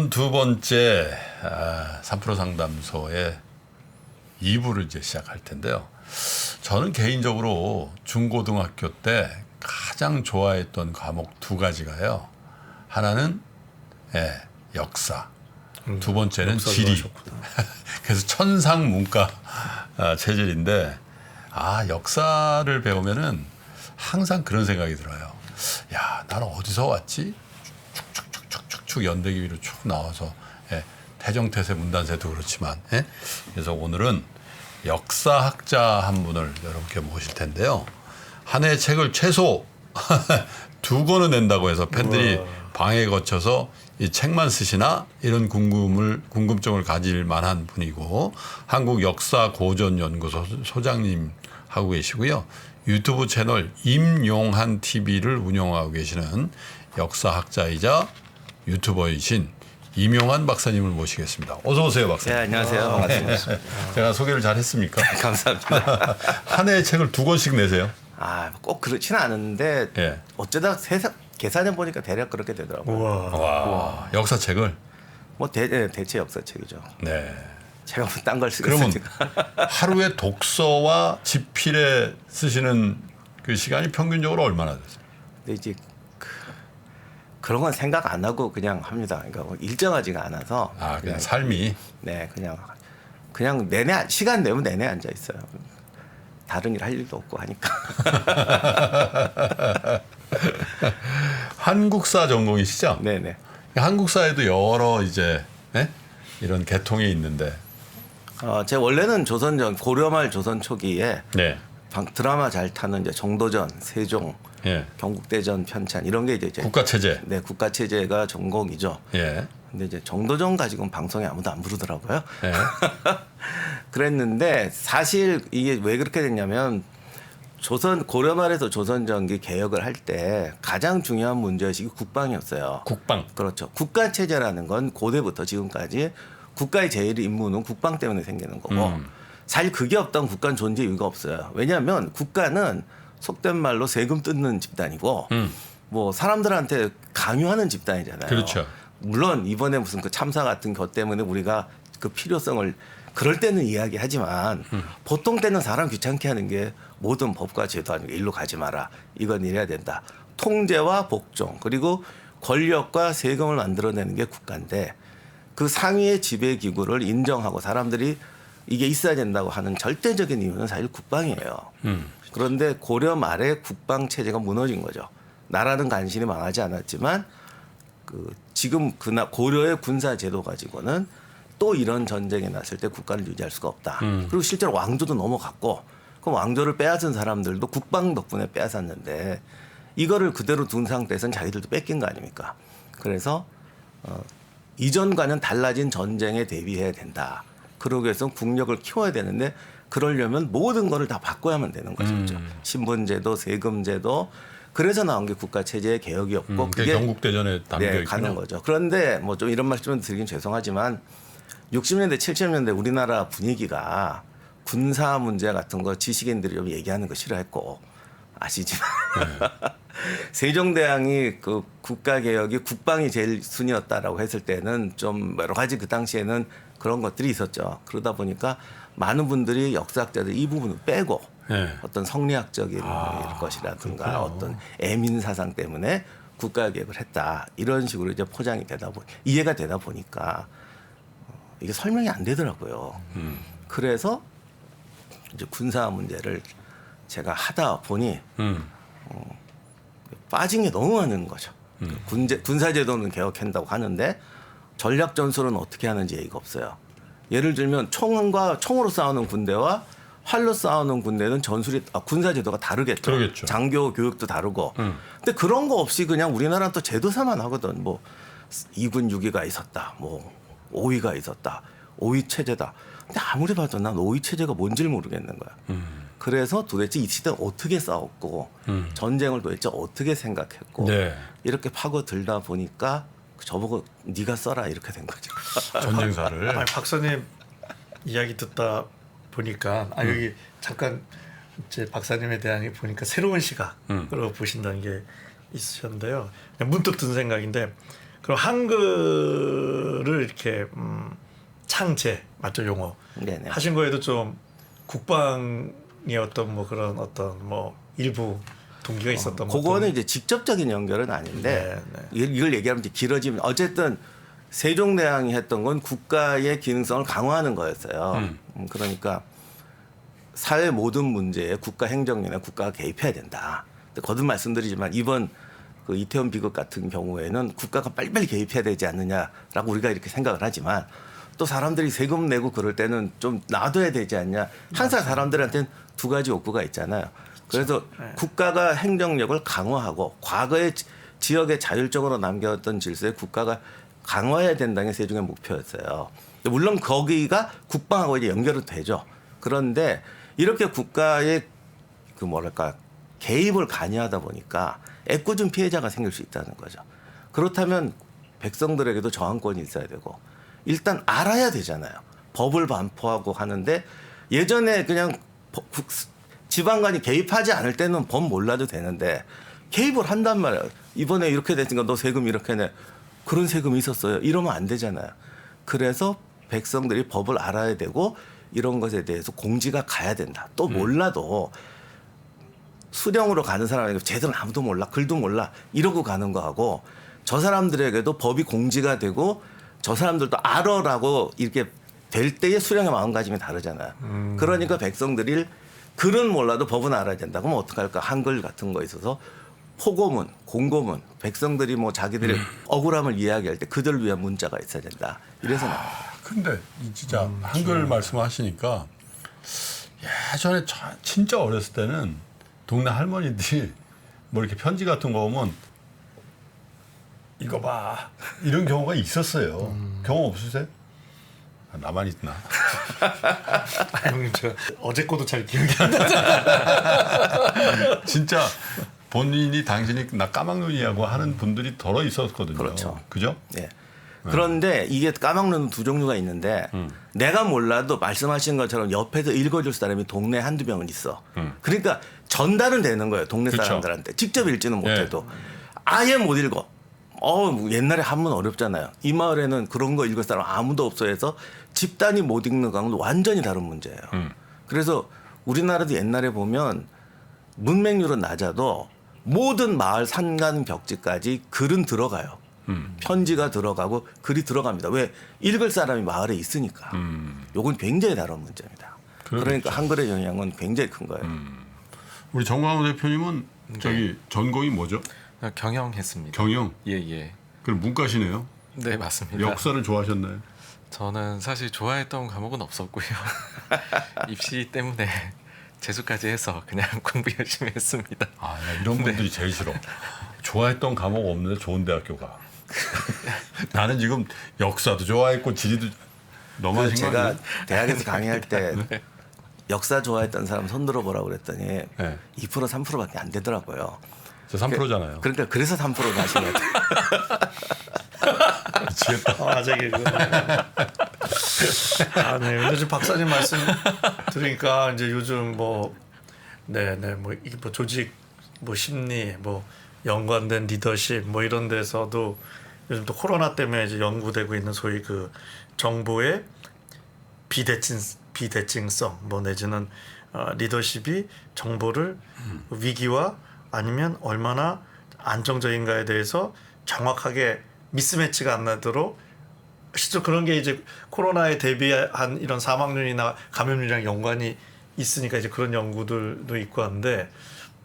오늘은 두 번째 3프로 상담소의 2부를 이제 시작할 텐데요. 저는 개인적으로 중고등학교 때 가장 좋아했던 과목 두 가지가요. 하나는 역사, 두 번째는 지리. 그래서 천상 문과 체질인데 역사를 배우면은 항상 그런 생각이 들어요. 야, 나는 어디서 왔지? 축 연대기 위로 쭉 나와서 태정태세 문단세도 그렇지만 그래서 오늘은 역사학자 한 분을 여러분께 모실 텐데요. 한 해 책을 최소 두 권은 낸다고 해서 팬들이 방에 거쳐서 이 책만 쓰시나 이런 궁금증을 가질 만한 분이고 한국역사고전연구소 소장님 하고 계시고요. 유튜브 채널 임용한 TV를 운영하고 계시는 역사학자이자 유튜버이신 임용한 박사님을 모시겠습니다. 어서 오세요, 박사님. 네, 안녕하세요. 반갑습니다. 제가 소개를 잘 했습니까? 감사합니다. 한 해의 책을 두 권씩 내세요? 꼭 그렇지는 않은데 어쩌다 계산해 보니까 대략 그렇게 되더라고요. 와, 역사책을? 뭐 대체 역사책이죠. 네. 제가 뭐 딴 걸 쓰겠습니까? 그러면 하루에 독서와 집필에 쓰시는 그 시간이 평균적으로 얼마나 되세요? 근데 이제 그런 건 생각 안 하고 그냥 합니다. 그러니까 뭐 일정하지가 않아서. 그냥 삶이. 네, 그냥 내내 시간 내면 내내 앉아 있어요. 다른 일 할 일도 없고 하니까. 한국사 전공이시죠? 네네. 한국사에도 여러 이제 이런 계통이 있는데. 제가 원래는 고려말 조선 초기에 드라마 잘 타는 이제 정도전, 세종, 경국대전 편찬 이런 게 이제 국가체제. 네, 국가체제가 전공이죠. 예. 근데 이제 정도전 가지고는 방송에 아무도 안 부르더라고요. 그랬는데 사실 이게 왜 그렇게 됐냐면 고려말에서 조선전기 개혁을 할 때 가장 중요한 문제의식이 국방이었어요. 국방. 그렇죠. 국가체제라는 건 고대부터 지금까지 국가의 제일 임무는 국방 때문에 생기는 거고 사실 그게 없다면 국가는 존재 이유가 없어요. 왜냐하면 국가는 속된 말로 세금 뜯는 집단이고 뭐 사람들한테 강요하는 집단이잖아요. 그렇죠. 물론 이번에 무슨 그 참사 같은 것 때문에 우리가 그 필요성을 그럴 때는 이야기하지만 보통 때는 사람 귀찮게 하는 게 모든 법과 제도 아니고 일로 가지 마라. 이건 이래야 된다. 통제와 복종 그리고 권력과 세금을 만들어내는 게 국가인데 그 상위의 지배 기구를 인정하고 사람들이 이게 있어야 된다고 하는 절대적인 이유는 사실 국방이에요. 그런데 고려 말에 국방 체제가 무너진 거죠. 나라는 간신히 망하지 않았지만 지금 고려의 군사 제도 가지고는 또 이런 전쟁이 났을 때 국가를 유지할 수가 없다. 그리고 실제로 왕조도 넘어갔고 그럼 왕조를 빼앗은 사람들도 국방 덕분에 빼앗았는데 이거를 그대로 둔 상태에서는 자기들도 뺏긴 거 아닙니까? 그래서 이전과는 달라진 전쟁에 대비해야 된다. 그러기 위해서 국력을 키워야 되는데 그러려면 모든 거를 다 바꿔야만 되는 거죠. 신분제도, 세금제도. 그래서 나온 게 국가체제의 개혁이었고 그게 경국대전에 담겨 가는 거죠. 그런데 뭐 좀 이런 말씀을 드리긴 죄송하지만 60년대, 70년대 우리나라 분위기가 군사 문제 같은 거 지식인들이 좀 얘기하는 거 싫어했고 아시지만 세종대왕이 그 국가개혁이 국방이 제일 순위였다라고 했을 때는 좀 여러 가지 그 당시에는 그런 것들이 있었죠. 그러다 보니까 많은 분들이 역사학자들 이 부분을 빼고 어떤 성리학적인 것이라든가 그렇구나. 어떤 애민 사상 때문에 국가개혁을 했다. 이런 식으로 이제 포장이 이해가 되다 보니까 이게 설명이 안 되더라고요. 그래서 이제 군사 문제를 제가 하다 보니 빠진 게 너무 많은 거죠. 군사제도는 개혁한다고 하는데 전략 전술은 어떻게 하는지 얘기가 없어요. 예를 들면 총으로 싸우는 군대와 활로 싸우는 군대는 군사제도가 다르겠죠. 그러겠죠. 장교 교육도 다르고. 근데 그런 거 없이 그냥 우리나라는 또 제도사만 하거든. 뭐 2군 6위가 있었다. 뭐 5위가 있었다. 5위 체제다. 근데 아무리 봐도 난 5위 체제가 뭔지를 모르겠는 거야. 그래서 도대체 이 시대는 어떻게 싸웠고 전쟁을 도대체 어떻게 생각했고 이렇게 파고들다 보니까 저보고 네가 써라 이렇게 된 거죠. 전쟁사를. 아니, 박사님 이야기 듣다 보니까 여기 잠깐 이제 박사님에 대한 보니까 새로운 시각으로 보신다는 게 있으셨는데요. 문득 든 생각인데 그럼 한글을 이렇게 창제 맞죠 용어 네네. 하신 거에도 좀 국방의 어떤 뭐 그런 어떤 뭐 일부 동기가 있었던 그거는 이제 직접적인 연결은 아닌데 네. 이걸 얘기하면 이제 길어지면 어쨌든 세종대왕이 했던 건 국가의 기능성을 강화하는 거였어요. 그러니까 사회 모든 문제에 국가 행정이나 국가가 개입해야 된다. 근데 거듭 말씀드리지만 이번 그 이태원 비극 같은 경우에는 국가가 빨리빨리 개입해야 되지 않느냐라고 우리가 이렇게 생각을 하지만 또 사람들이 세금 내고 그럴 때는 좀 놔둬야 되지 않냐. 항상 사람들한테는 두 가지 욕구가 있잖아요. 그래서 국가가 행정력을 강화하고 과거의 지역에 자율적으로 남겨왔던 질서에 국가가 강화해야 된다는 게 세종의 목표였어요. 물론 거기가 국방하고 이제 연결은 되죠. 그런데 이렇게 국가의 그 뭐랄까 개입을 관여하다 보니까 애꿎은 피해자가 생길 수 있다는 거죠. 그렇다면 백성들에게도 저항권이 있어야 되고 일단 알아야 되잖아요. 법을 반포하고 하는데 예전에 그냥 지방관이 개입하지 않을 때는 법 몰라도 되는데 개입을 한단 말이에요. 이번에 이렇게 됐으니까 너 세금 이렇게 내. 그런 세금이 있었어요. 이러면 안 되잖아요. 그래서 백성들이 법을 알아야 되고 이런 것에 대해서 공지가 가야 된다. 또 몰라도 수령으로 가는 사람에게 제대로 아무도 몰라, 글도 몰라 이러고 가는 거하고 저 사람들에게도 법이 공지가 되고 저 사람들도 알아라고 이렇게 될 때의 수령의 마음가짐이 다르잖아요. 그러니까 백성들이 글은 몰라도 법은 알아야 된다. 그럼 어떡할까? 한글 같은 거 있어서 포고문, 공고문, 백성들이 뭐 자기들의 억울함을 이야기할 때 그들을 위한 문자가 있어야 된다. 이래서 나와요. 근데 이 진짜 한글 말씀하시니까 예전에 진짜 어렸을 때는 동네 할머니들이 뭐 이렇게 편지 같은 거 오면 이거 봐 이런 경우가 있었어요. 경험 없으세요? 아, 나만 있나? 아, 형님 저 어제 거도 잘 기억이 안 나요. 진짜 본인이 당신이 나 까막눈이라고 하는 분들이 덜어 있었거든요. 그렇죠. 그죠? 예. 그런데 이게 까막눈은 두 종류가 있는데 내가 몰라도 말씀하신 것처럼 옆에서 읽어줄 사람이 동네 한두 명은 있어. 그러니까 전달은 되는 거예요. 동네 그쵸. 사람들한테. 직접 읽지는 못해도. 아예 못 읽어. 옛날에 한문 어렵잖아요. 이 마을에는 그런 거 읽을 사람 아무도 없어 해서 집단이 못 읽는 거는 완전히 다른 문제예요. 그래서 우리나라도 옛날에 보면 문맹률은 낮아도 모든 마을 산간 벽지까지 글은 들어가요. 편지가 들어가고 글이 들어갑니다. 왜? 읽을 사람이 마을에 있으니까. 요건 굉장히 다른 문제입니다. 그러니까 한글의 영향은 굉장히 큰 거예요. 우리 정광호 대표님은 저기 전공이 뭐죠? 경영했습니다. 경영. 예. 그럼 문과시네요. 네, 맞습니다. 역사를 좋아하셨나요? 저는 사실 좋아했던 과목은 없었고요. 입시 때문에 재수까지 해서 그냥 공부 열심히 했습니다. 아, 나 이런 분들이 제일 싫어. 좋아했던 과목 없는데 좋은 대학교 가. 나는 지금 역사도 좋아했고 지리도 너무 하신 거 제가 아니에요? 대학에서 강의할 때 역사 좋아했던 사람 손 들어보라고 그랬더니 네. 2% 3%밖에 안 되더라고요. 저 3%잖아요. 그러니까 그래서 3%를 하신 것 같아요. 미치겠다. 저기 그거. 아, 네. 근데 지금 박사님 말씀 들으니까 이제 요즘 뭐 이게 뭐 조직 뭐 심리 뭐 연관된 리더십 뭐 이런 데서도 요즘 또 코로나 때문에 이제 연구되고 있는 소위 그 정보의 비대칭성 뭐 내지는 리더십이 정보를 위기와 아니면 얼마나 안정적인가에 대해서 정확하게 미스매치가 안 나도록 실제 그런 게 이제 코로나에 대비한 이런 사망률이나 감염률이랑 연관이 있으니까 이제 그런 연구들도 있고 한데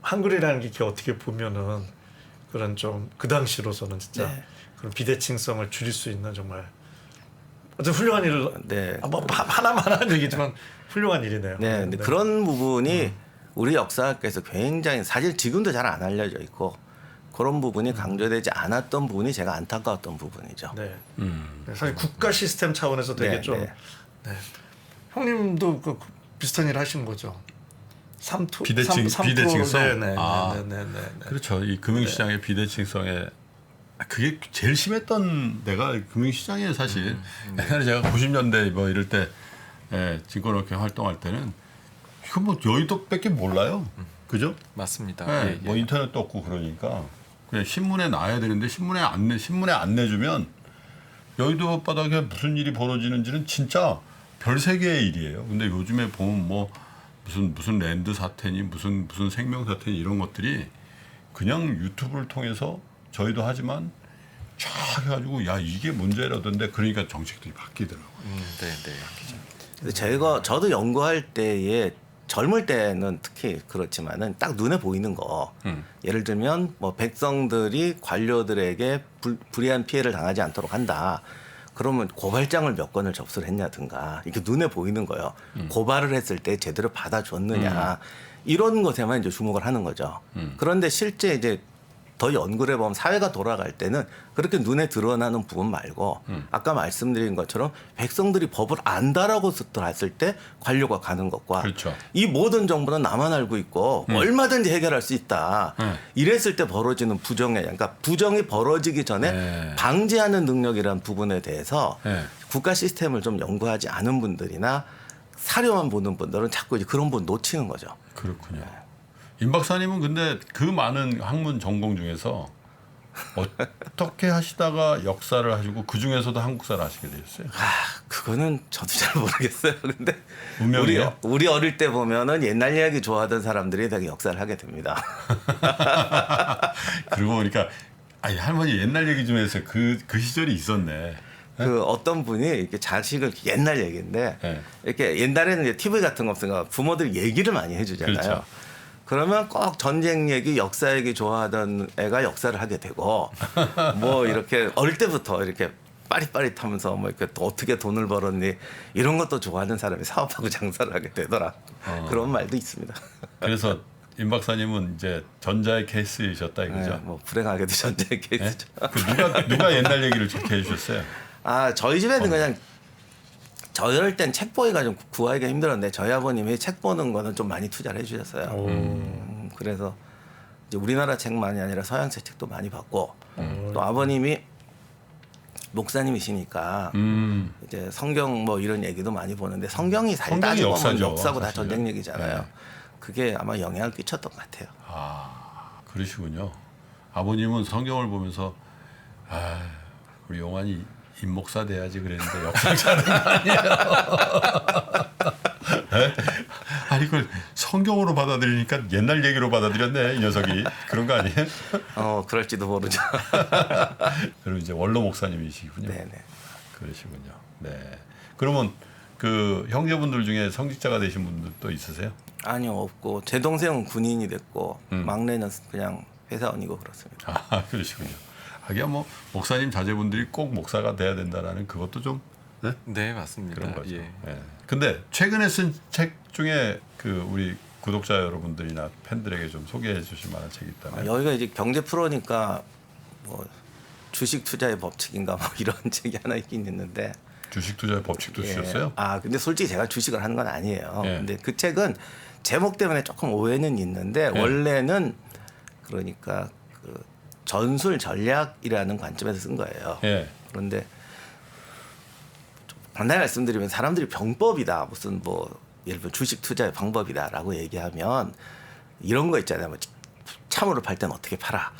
한글이라는 게 이렇게 어떻게 보면은 그런 좀 그 당시로서는 진짜 네. 그런 비대칭성을 줄일 수 있는 정말 어떤 훌륭한 일을 네. 뭐 하나만 하는 얘기지만 훌륭한 일이네요. 네, 근데 그런 부분이 우리 역사학계에서 굉장히 사실 지금도 잘 안 알려져 있고 그런 부분이 강조되지 않았던 부분이 제가 안타까웠던 부분이죠. 네. 사실 국가 시스템 차원에서 되게 네, 좀 네. 네. 형님도 그 비슷한 일 하신 거죠. 비대칭성? 네. 그렇죠. 이 금융시장의 비대칭성에 그게 제일 심했던 데가 금융시장이에요, 사실. 옛날에 제가 90년대 뭐 이럴 때 증권업계 활동할 때는 이거 뭐 여의도밖에 몰라요. 그죠? 맞습니다. 네, 예. 뭐 인터넷도 없고 그러니까 그냥 신문에 나야 되는데 신문에 안 내주면 여의도 바닥에 무슨 일이 벌어지는지는 진짜 별 세계의 일이에요. 근데 요즘에 보면 뭐 무슨 랜드 사태니 무슨 생명 사태니 이런 것들이 그냥 유튜브를 통해서 저희도 하지만 쫙 해가지고 야 이게 문제라던데 그러니까 정책들이 바뀌더라고요. 네, 네. 근데 저도 연구할 때에 젊을 때는 특히 그렇지만은 딱 눈에 보이는 거. 예를 들면 뭐 백성들이 관료들에게 불이한 피해를 당하지 않도록 한다. 그러면 고발장을 몇 건을 접수를 했냐든가 이렇게 눈에 보이는 거예요. 고발을 했을 때 제대로 받아줬느냐 이런 것에만 이제 주목을 하는 거죠. 그런데 실제 이제 더 연구를 해보면 사회가 돌아갈 때는 그렇게 눈에 드러나는 부분 말고 아까 말씀드린 것처럼 백성들이 법을 안다라고 했을 때 관료가 가는 것과 그렇죠. 이 모든 정보는 나만 알고 있고 얼마든지 해결할 수 있다. 이랬을 때 벌어지는 부정의 그러니까 부정이 벌어지기 전에 네. 방지하는 능력이라는 부분에 대해서 네. 국가 시스템을 좀 연구하지 않은 분들이나 사료만 보는 분들은 자꾸 이제 그런 부분 놓치는 거죠. 그렇군요. 임 박사님은 근데 그 많은 학문 전공 중에서 어떻게 하시다가 역사를 하시고 그 중에서도 한국사를 하시게 되셨어요? 그거는 저도 잘 모르겠어요. 근데 운명이에요? 우리 어릴 때 보면은 옛날 이야기 좋아하던 사람들이 되게 역사를 하게 됩니다. 그러고 보니까 아니 할머니 옛날 얘기 좀 해서 그 시절이 있었네. 그 어떤 분이 이렇게 자식을 옛날 얘기인데 네. 이렇게 옛날에는 이제 TV 같은 거 없으니까 부모들이 얘기를 많이 해주잖아요. 그렇죠. 그러면 꼭 전쟁 얘기, 역사 얘기 좋아하던 애가 역사를 하게 되고 뭐 이렇게 어릴 때부터 이렇게 빠릿빠릿하면서 뭐 이렇게 또 어떻게 돈을 벌었니 이런 것도 좋아하는 사람이 사업하고 장사를 하게 되더라. 그런 말도 있습니다. 그래서 임 박사님은 이제 전자의 케이스이셨다 이거죠? 네, 뭐 불행하게도 전쟁 케이스죠. 그 누가 옛날 얘기를 좋게 해주셨어요? 저희 집에는 그냥 저럴 땐 책 보기가 좀 구하기가 힘들었는데 저희 아버님이 책 보는 거는 좀 많이 투자를 해주셨어요. 그래서 이제 우리나라 책만이 아니라 서양책 책도 많이 봤고 또 아버님이 목사님이시니까 이제 성경 뭐 이런 얘기도 많이 보는데 성경이 사실 성경이 따지고 보면 역사죠, 역사고 다 사실은. 전쟁 얘기잖아요. 네. 그게 아마 영향을 끼쳤던 것 같아요. 그러시군요. 아버님은 성경을 보면서 우리 용환이 임 목사 돼야지 그랬는데 역사자는 아니에요. 네? 아니 그걸 성경으로 받아들이니까 옛날 얘기로 받아들였네 이 녀석이. 그런 거 아니에요? 그럴지도 모르죠. 그럼 이제 원로 목사님이시군요. 네네. 그러시군요. 네. 그러면 그 형제분들 중에 성직자가 되신 분들도 있으세요? 아니요 없고 제 동생은 군인이 됐고 막내는 그냥 회사원이고 그렇습니다. 그러시군요. 하긴 뭐 목사님 자제분들이 꼭 목사가 돼야 된다라는 그것도 좀 네? 네, 맞습니다. 그런 거죠. 예. 예. 근데 최근에 쓴 책 중에 그 우리 구독자 여러분들이나 팬들에게 좀 소개해 주실 만한 책이 있다면 여기가 이제 경제 프로니까 뭐 주식 투자의 법칙인가 뭐 이런 책이 하나 있긴 있는데 주식 투자의 법칙도 예. 주셨어요? 근데 솔직히 제가 주식을 하는 건 아니에요. 예. 근데 그 책은 제목 때문에 조금 오해는 있는데 예. 원래는 그러니까 그 전술 전략이라는 관점에서 쓴 거예요. 예. 그런데 간단히 말씀드리면 사람들이 병법이다 무슨 뭐 예를 들면 주식 투자의 방법이다라고 얘기하면 이런 거 있잖아요. 뭐 참으로 팔 땐 어떻게 팔아?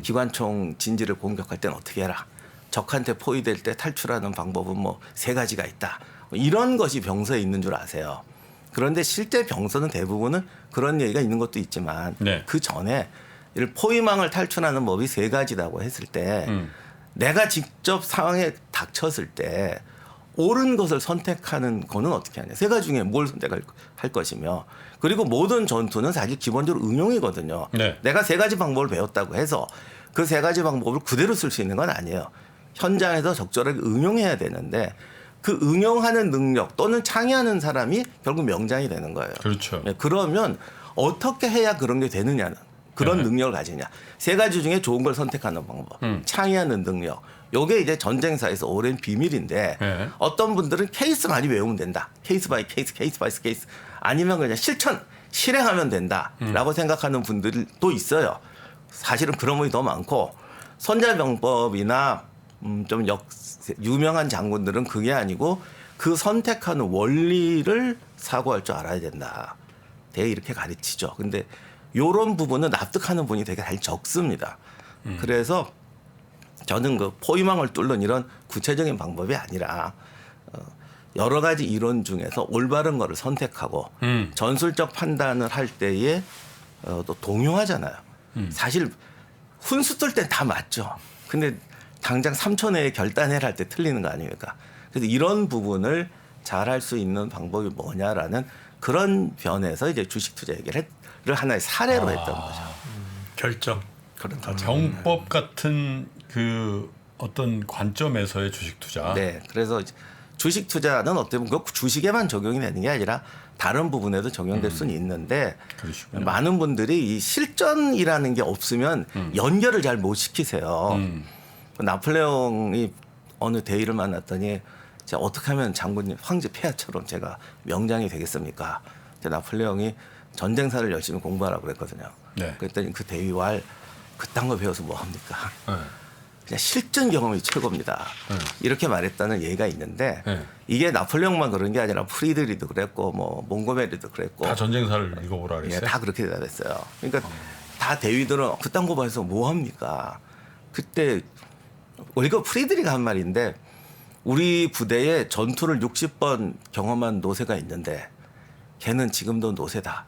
기관총 진지를 공격할 땐 어떻게 해라? 적한테 포위될 때 탈출하는 방법은 뭐 3가지가 있다. 뭐 이런 것이 병서에 있는 줄 아세요. 그런데 실제 병서는 대부분은 그런 얘기가 있는 것도 있지만 네. 그 전에 이를 포위망을 탈출하는 법이 3가지라고 했을 때 내가 직접 상황에 닥쳤을 때 옳은 것을 선택하는 거는 어떻게 하냐. 3가지 중에 뭘 선택할 것이며 그리고 모든 전투는 사실 기본적으로 응용이거든요. 네. 내가 3가지 방법을 배웠다고 해서 그 3가지 방법을 그대로 쓸 수 있는 건 아니에요. 현장에서 적절하게 응용해야 되는데 그 응용하는 능력 또는 창의하는 사람이 결국 명장이 되는 거예요. 그렇죠. 네, 그러면 어떻게 해야 그런 게 되느냐는 그런 네. 능력을 가지냐. 3가지 중에 좋은 걸 선택하는 방법, 창의하는 능력. 요게 이제 전쟁사에서 오랜 비밀인데 네. 어떤 분들은 케이스 많이 외우면 된다. 케이스 바이 케이스, 케이스 바이 케이스. 아니면 그냥 실행하면 된다라고 생각하는 분들도 있어요. 사실은 그런 분이 더 많고 손자병법이나 좀 유명한 장군들은 그게 아니고 그 선택하는 원리를 사고할 줄 알아야 된다. 되게 이렇게 가르치죠. 근데 요런 부분은 납득하는 분이 되게 잘 적습니다. 그래서 저는 그 포위망을 뚫는 이런 구체적인 방법이 아니라 여러 가지 이론 중에서 올바른 거를 선택하고 전술적 판단을 할 때에 또 동요하잖아요. 사실 훈수 뜰 땐 다 맞죠. 근데 당장 3초 내에 결단해라 할 때 틀리는 거 아닙니까? 그래서 이런 부분을 잘 할 수 있는 방법이 뭐냐라는 그런 변에서 이제 주식 투자 얘기를 하나의 사례로 했던 거죠. 결정. 그런 경법 같은 그 어떤 관점에서의 주식 투자. 네, 그래서 주식 투자는 어떻게 보면 그 주식에만 적용이 되는 게 아니라 다른 부분에도 적용될 수는 있는데 그러시군요. 많은 분들이 이 실전이라는 게 없으면 연결을 잘 못 시키세요. 나폴레옹이 어느 대의를 만났더니 제가 어떻게 하면 장군님 황제 폐하처럼 제가 명장이 되겠습니까? 나폴레옹이 전쟁사를 열심히 공부하라고 그랬거든요. 네. 그랬더니 그 대의왈 그딴 거 배워서 뭐 합니까? 네. 그냥 실전 경험이 최고입니다. 이렇게 말했다는 예가 있는데 네. 이게 나폴레옹만 그런 게 아니라 프리드리도 그랬고 뭐 몽고메리도 그랬고 다 전쟁사를 읽어보라 예, 그랬어요. 다 그렇게 대답했어요. 그러니까 다 대위들은 그딴 거 봐서 뭐 합니까? 그때 이거 프리드리가 한 말인데 우리 부대에 전투를 60번 경험한 노세가 있는데 걔는 지금도 노세다.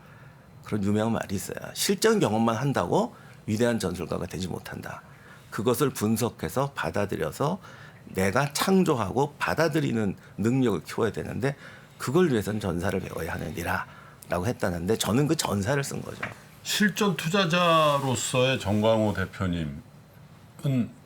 그런 유명한 말이 있어요. 실전 경험만 한다고 위대한 전술가가 되지 못한다. 그것을 분석해서 받아들여서 내가 창조하고 받아들이는 능력을 키워야 되는데 그걸 위해서는 전사를 배워야 하느니라라고 했다는데 저는 그 전사를 쓴 거죠. 실전 투자자로서의 정광호 대표님은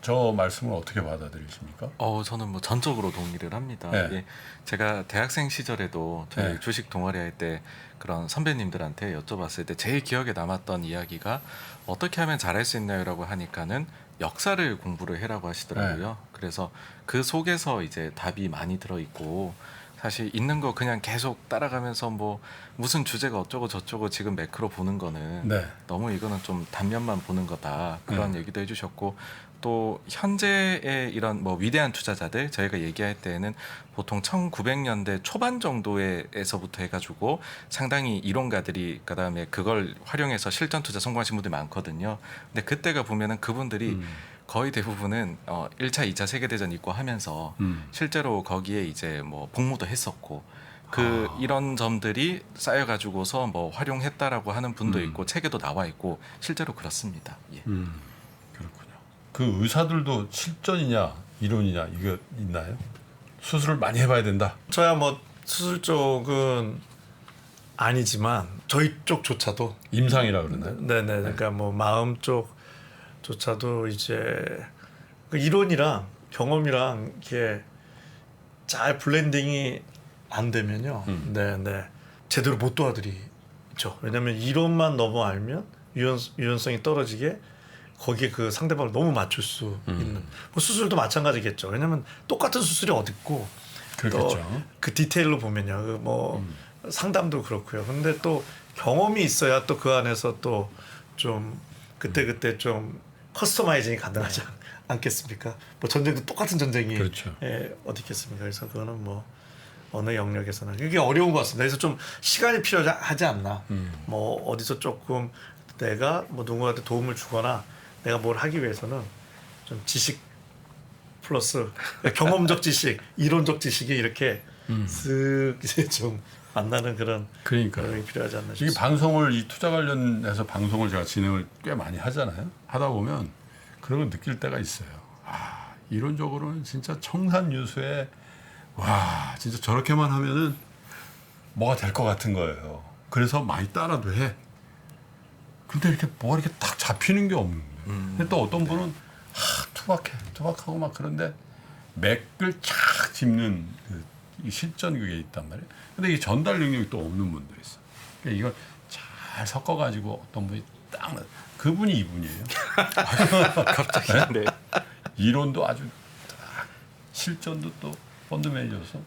저 말씀을 어떻게 받아들이십니까? 저는 뭐 전적으로 동의를 합니다. 네. 예, 제가 대학생 시절에도 저희 네. 주식 동아리 할 때 그런 선배님들한테 여쭤봤을 때 제일 기억에 남았던 이야기가 어떻게 하면 잘할 수 있나요라고 하니까는 역사를 공부를 해라고 하시더라고요. 네. 그래서 그 속에서 이제 답이 많이 들어 있고 사실 있는 거 그냥 계속 따라가면서 뭐 무슨 주제가 어쩌고 저쩌고 지금 매크로 보는 거는 네. 너무 이거는 좀 단면만 보는 거다 그런 얘기도 해주셨고 또 현재의 이런 뭐 위대한 투자자들 저희가 얘기할 때에는 보통 1900년대 초반 정도에서부터 해가지고 상당히 이론가들이 그다음에 그걸 활용해서 실전 투자 성공하신 분들이 많거든요. 근데 그때가 보면은 그분들이 거의 대부분은 1차, 2차 세계대전 있고 하면서 실제로 거기에 이제 뭐 복무도 했었고 이런 점들이 쌓여가지고서 뭐 활용했다라고 하는 분도 있고 책에도 나와 있고 실제로 그렇습니다. 예. 그렇군요. 그 의사들도 실전이냐 이론이냐 이거 있나요? 수술을 많이 해봐야 된다. 저야 뭐 수술 쪽은 아니지만 저희 쪽조차도 임상이라 그러나요? 네네 그러니까 뭐 마음 쪽조차도 이제 그 이론이랑 경험이랑 이렇게 잘 블렌딩이 안 되면요. 네네 제대로 못 도와드리죠. 왜냐하면 이론만 너무 알면 유연성이 떨어지게 거기에 그 상대방을 너무 맞출 수 있는 뭐 수술도 마찬가지겠죠. 왜냐하면 똑같은 수술이 어딨고 그렇겠죠. 그 디테일로 보면요. 뭐 상담도 그렇고요. 근데 또 경험이 있어야 또 그 안에서 또 좀 그때 좀 커스터마이징이 가능하지 않겠습니까? 뭐 전쟁도 똑같은 전쟁이 그렇죠. 어디 있겠습니까? 그래서 그거는 뭐 어느 영역에서나 그게 어려운 것 같습니다. 그래서 좀 시간이 필요하지 않나. 뭐 어디서 조금 내가 뭐 누구한테 도움을 주거나 내가 뭘 하기 위해서는 좀 지식 플러스 경험적 지식, 이론적 지식이 이렇게 쓱 이제 좀 만나는 그런 그러니까요. 노력이 필요하지 않나 이게 싶습니다. 방송을 이 투자 관련해서 방송을 제가 진행을 꽤 많이 하잖아요. 하다 보면 그런 걸 느낄 때가 있어요. 이론적으로는 진짜 청산유수에 와 진짜 저렇게만 하면은 뭐가 될 것 같은 거예요. 그래서 많이 따라도 해. 근데 이렇게 뭐가 이렇게 딱 잡히는 게 없는 거예요. 근데 또 어떤 분은 투박하고 막 그런데 맥을 착 짚는 이 실전 그게 있단 말이에요. 근데 이 전달 능력이 또 없는 분들이 있어. 그러니까 이걸 잘 섞어가지고 어떤 분이 딱 그분이 이분이에요. 갑자기 네. 이론도 아주 딱 실전도 또 펀드매니저서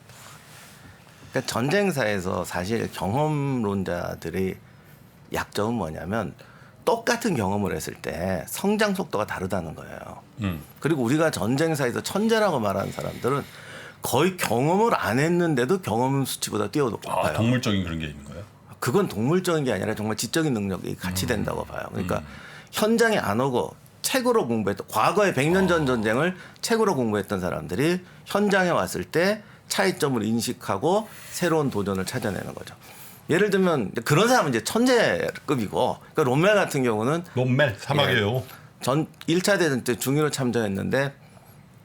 그러니까 전쟁사에서 사실 경험론자들의 약점은 뭐냐면 똑같은 경험을 했을 때 성장 속도가 다르다는 거예요. 그리고 우리가 전쟁사에서 천재라고 말하는 사람들은 거의 경험을 안 했는데도 경험 수치보다 뛰어높아요. 동물적인 그런 게 있는 거예요? 그건 동물적인 게 아니라 정말 지적인 능력이 같이 된다고 봐요. 그러니까 현장에 안 오고 책으로 공부했던 과거의 100년 전 전쟁을 책으로 공부했던 사람들이 현장에 왔을 때 차이점을 인식하고 새로운 도전을 찾아내는 거죠. 예를 들면 그런 사람은 이제 천재급이고 그러니까 롬멜 같은 경우는 롬멜 사막이에요. 전 1차 대전 때 중위로 참전했는데